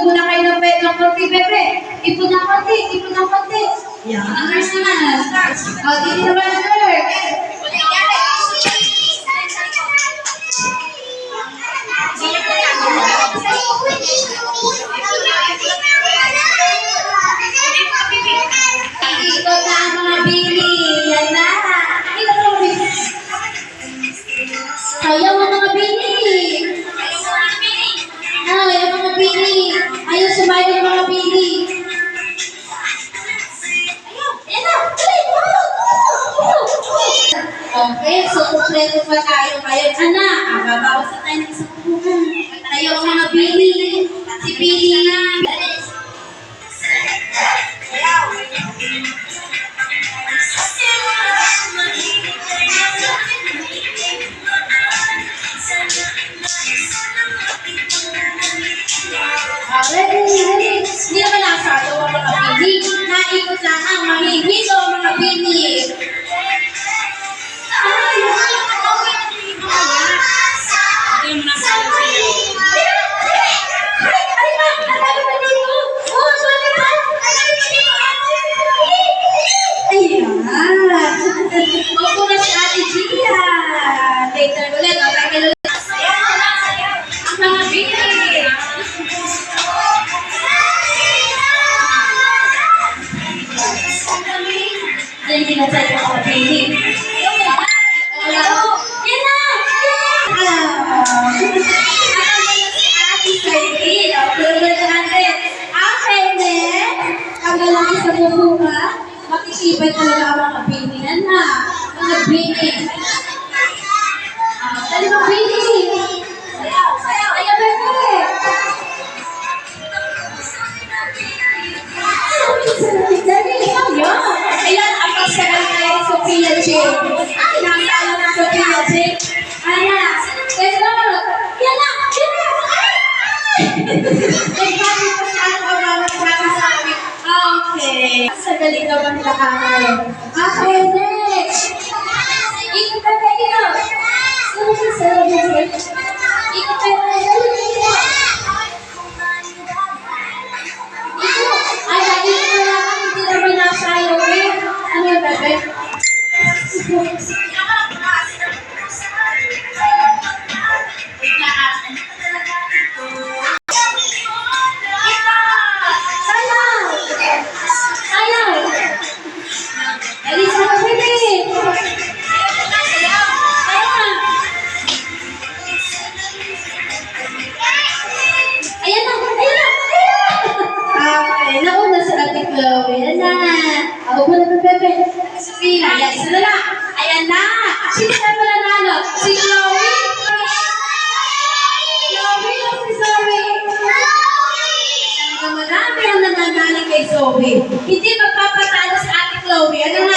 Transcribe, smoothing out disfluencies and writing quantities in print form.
muna kayo ng konti, bebe. Ipon ng konti, ipon ng konti. Yan. Ang nurse naman. O, dito naman ang nurse. Ikot na ang mga bili. Yan na. Ikot na ang bili. Ayaw ang mga bili. Ayaw ang mga bili. Ayaw sumayo ang mga bili. Okay, so kompleto pa tayo ngayon. Anak, babawas na tayo ng isang puhunan. Tayo ang mga bili. Si Bili. Ready. Hindi naman nasado ang mga bili. Naikot lang ang mahihito ang mga bili. Opo na si Ate Gia. Later ulit. Ang mga bili. Yan kinasay ko mga bili. Yan na! Sa bubuka, makikibay talaga ang mga bini na. Mga bini. Dali mga bini. Ayaw, bebe. Dali, ayaw. Ayan, ang pagsagal na yung Sophia J. Nakakala ng Sophia J. Ayan. Let's go. Yan na. Yan na. Nagpapit pa sa ating awawat para sa amin. Okay. Sa galing naman lahat. Okay, next. Ikot ka kayo. Ikot ka kayo. Ay, lagi ko na lang. Hindi naman nasayo eh. Ano yung bebe? Ayan na. Ako po na bebe. Sophia, ayan, isa na lang. Ayan na. Sino na pala nalo? Si Chloe? Chloe o si Zoe? Marami ang nananalig kay Zoe. Hindi magpapatalo sa ating Chloe. Ano nga?